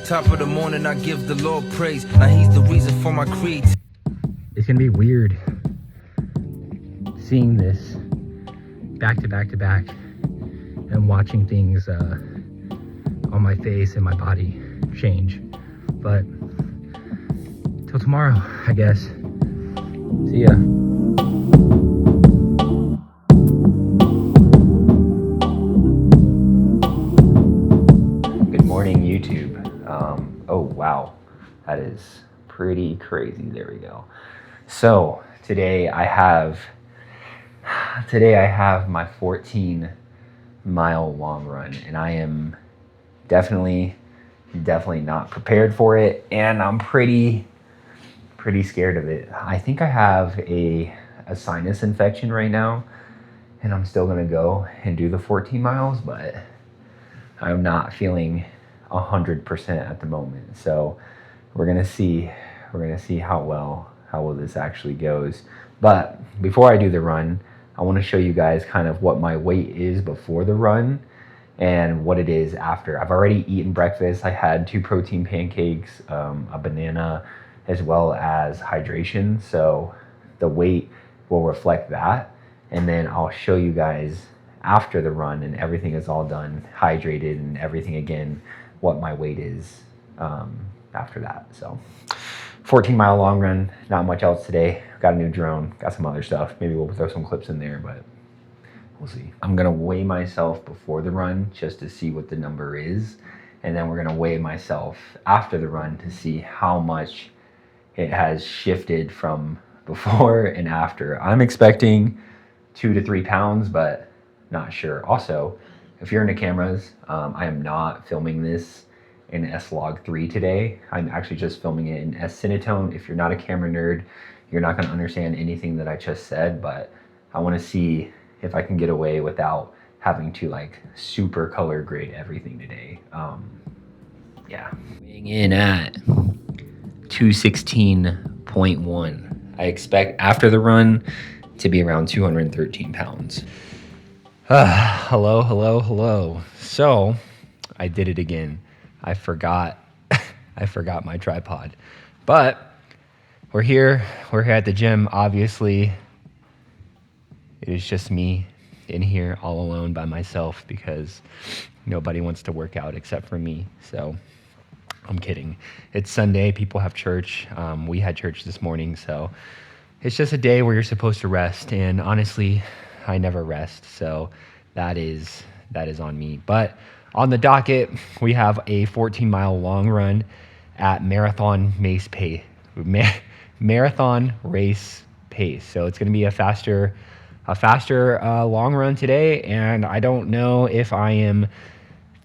Top of the morning, I give the Lord praise. Now he's the reason for my creed. It's gonna be weird seeing this back to back to back and watching things on my face and my body change. But till tomorrow, I guess. See ya. Good morning, YouTube. Oh wow, that is pretty crazy. There we go. So today I have my 14-mile long run, and I am definitely not prepared for it, and I'm pretty scared of it. I think I have a sinus infection right now, and I'm still gonna go and do the 14 miles, but I'm not feeling 100% at the moment. So we're gonna see how well this actually goes. But before I do the run, I want to show you guys kind of what my weight is before the run and what it is after. I've already eaten breakfast. I had 2 protein pancakes, a banana, as well as hydration. So the weight will reflect that. And then I'll show you guys after the run and everything is all done, hydrated and everything again, what my weight is after that. So 14-mile long run, not much else today. Got a new drone, got some other stuff. Maybe we'll throw some clips in there, but we'll see. I'm gonna weigh myself before the run just to see what the number is. And then we're gonna weigh myself after the run to see how much it has shifted from before and after. I'm expecting 2 to 3 pounds, but not sure. Also, if you're into cameras, I am not filming this in S-Log3 today. I'm actually just filming it in S-Cinetone. If you're not a camera nerd, you're not going to understand anything that I just said, but I want to see if I can get away without having to like super color grade everything today. Yeah. Weighing in at 216.1. I expect after the run to be around 213 pounds. Hello. So I did it again. I forgot my tripod, but we're here at the gym. Obviously it is just me in here all alone by myself because nobody wants to work out except for me. So I'm kidding. It's Sunday, people have church. We had church this morning, so it's just a day where you're supposed to rest, and honestly I never rest, so that is on me. But on the docket, we have a 14-mile long run at marathon race pace. So it's going to be a faster long run today, and I don't know if I am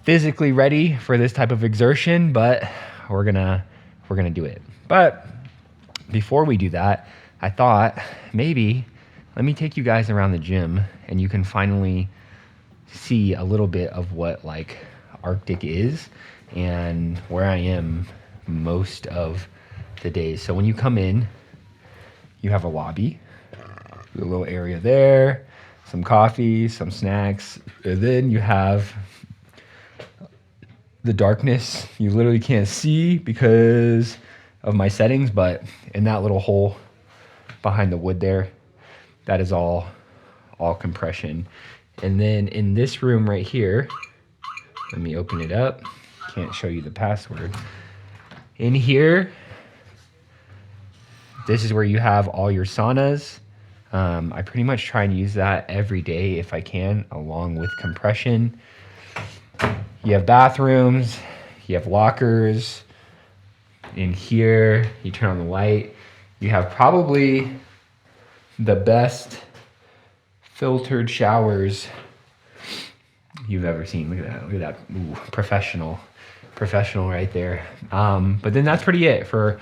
physically ready for this type of exertion, but we're gonna do it. But before we do that, I thought maybe let me take you guys around the gym, and you can finally see a little bit of what like Arctic is and where I am most of the days. So when you come in, you have a lobby, a little area there, some coffee, some snacks, and then you have the darkness. You literally can't see because of my settings, but in that little hole behind the wood there, that is all compression. And then in this room right here, let me open it up. Can't show you the password. In here, this is where you have all your saunas. I pretty much try and use that every day if I can, along with compression. You have bathrooms, you have lockers. In here, you turn on the light. You have probably the best filtered showers you've ever seen. Look at that. Ooh, professional right there. But then that's pretty it for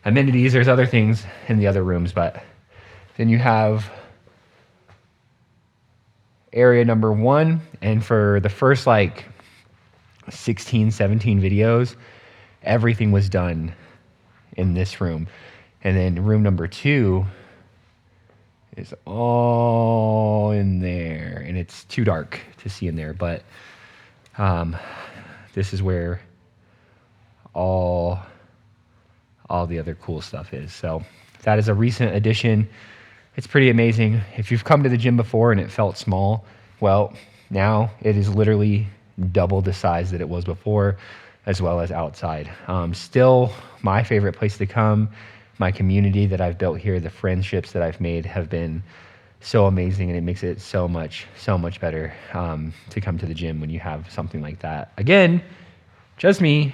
amenities. There's other things in the other rooms, but then you have area number 1, and for the first like 16, 17 videos, everything was done in this room. And then room number 2 is all in there, and it's too dark to see in there, but this is where all all the other cool stuff is. So that is a recent addition. It's pretty amazing. If you've come to the gym before and it felt small, well, now it is literally double the size that it was before, as well as outside. Still my favorite place to come. My community that I've built here, the friendships that I've made have been so amazing, and it makes it so much better to come to the gym when you have something like that. Again, just me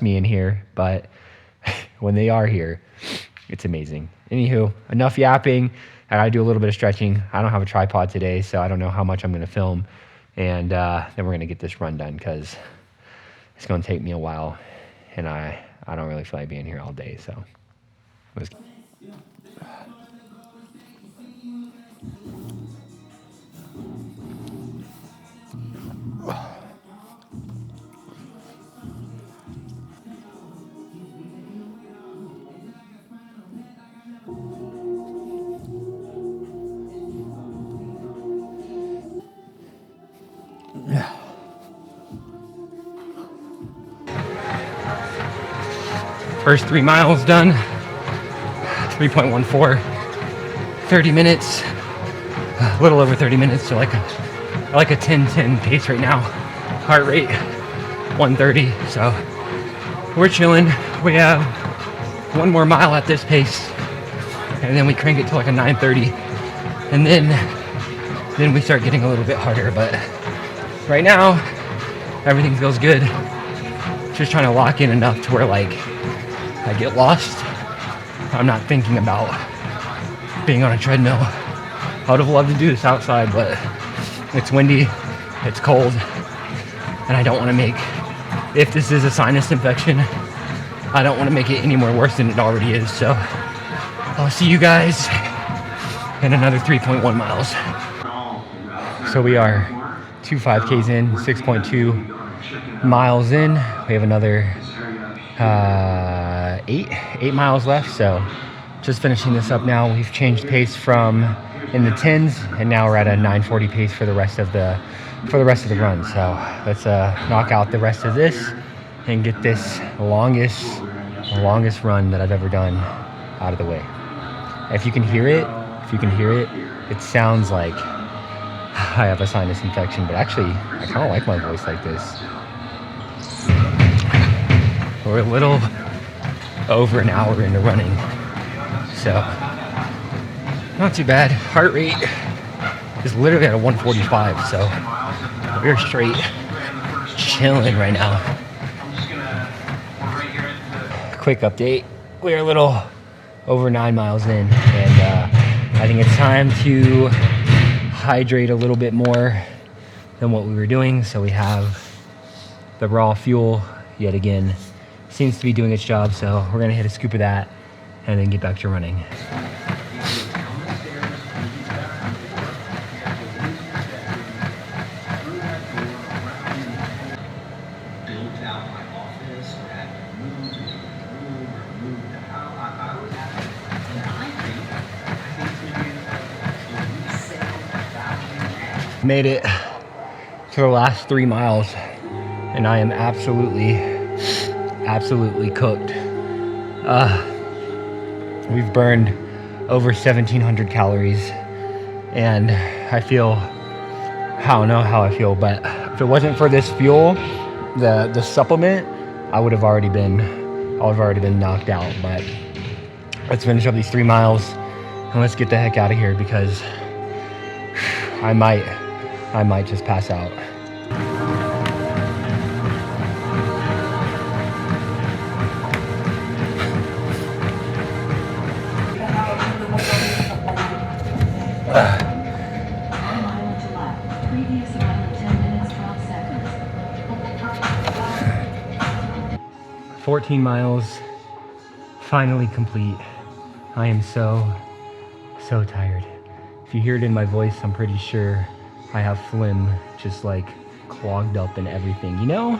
in here, but when they are here, it's amazing. Anywho, enough yapping. I gotta do a little bit of stretching. I don't have a tripod today, so I don't know how much I'm gonna film, and then we're gonna get this run done because it's gonna take me a while, and I don't really feel like being here all day, so let's First 3 miles done, 3.14, 30 minutes, a little over 30 minutes, so like a 10-10 pace right now. Heart rate 130, so we're chilling. We have 1 more mile at this pace, and then we crank it to like a 9:30, and then we start getting a little bit harder. But right now, everything feels good. Just trying to lock in enough to where like I get lost. I'm not thinking about being on a treadmill. I would have loved to do this outside, but it's windy, it's cold, and I don't want to make, if this is a sinus infection, I don't want to make it any more worse than it already is. So I'll see you guys in another 3.1 miles. So we are 2 5Ks in, 6.2 miles in. We have another 8 miles left, so just finishing this up now. We've changed pace from in the 10s, and now we're at a 9:40 pace for the rest of the run. So let's knock out the rest of this and get this longest run that I've ever done out of the way. If you can hear it, it sounds like I have a sinus infection, but actually I kind of like my voice like this. We're a little over an hour into running, so not too bad. Heart rate is literally at a 145, so we're straight chilling right now. Quick update, we're a little over 9 miles in, and I think it's time to hydrate a little bit more than what we were doing. So we have the raw fuel yet again. Seems to be doing its job, so we're gonna hit a scoop of that and then get back to running. Made it to the last 3 miles, and I am absolutely cooked. We've burned over 1,700 calories, and I don't know how I feel, but if it wasn't for this fuel, the supplement, I would have already been knocked out. But let's finish up these 3 miles and let's get the heck out of here, because I might just pass out. Previous run 10 minutes 12 seconds. 14 miles, finally complete. I am so tired. If you hear it in my voice, I'm pretty sure I have phlegm just like clogged up and everything. You know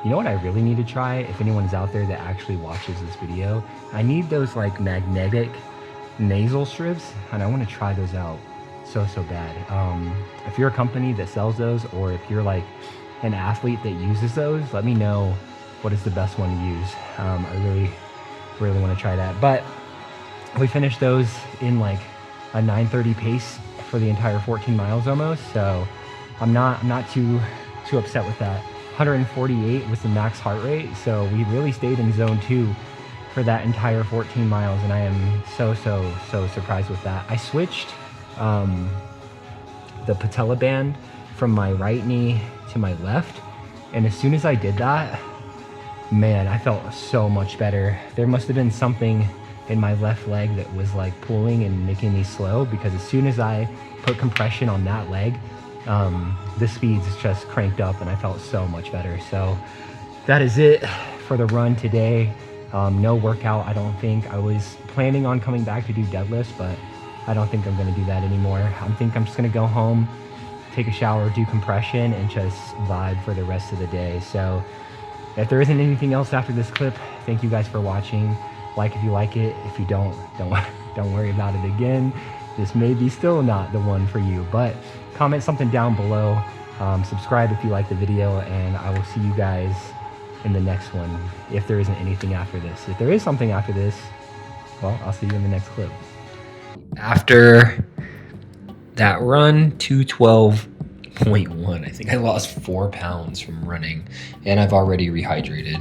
what I really need to try? If anyone's out there that actually watches this video, I need those like magnetic nasal strips, and I want to try those out so bad. If you're a company that sells those, or if you're like an athlete that uses those, let me know what is the best one to use. I really want to try that. But we finished those in like a 9:30 pace for the entire 14 miles almost. So I'm not too upset with that. 148 was the max heart rate. So we really stayed in zone 2 for that entire 14 miles. And I am so surprised with that. I switched the patella band from my right knee to my left. And as soon as I did that, man, I felt so much better. There must have been something in my left leg that was like pulling and making me slow, because as soon as I put compression on that leg, the speeds just cranked up and I felt so much better. So that is it for the run today. No workout, I don't think. I was planning on coming back to do deadlifts, but I don't think I'm gonna do that anymore. I think I'm just gonna go home, take a shower, do compression, and just vibe for the rest of the day. So if there isn't anything else after this clip, thank you guys for watching. Like if you like it. If you don't worry about it again. This may be still not the one for you, but comment something down below. Subscribe if you like the video, and I will see you guys in the next one, if there isn't anything after this. If there is something after this, well, I'll see you in the next clip. After that run, 212.1, I think I lost 4 pounds from running, and I've already rehydrated.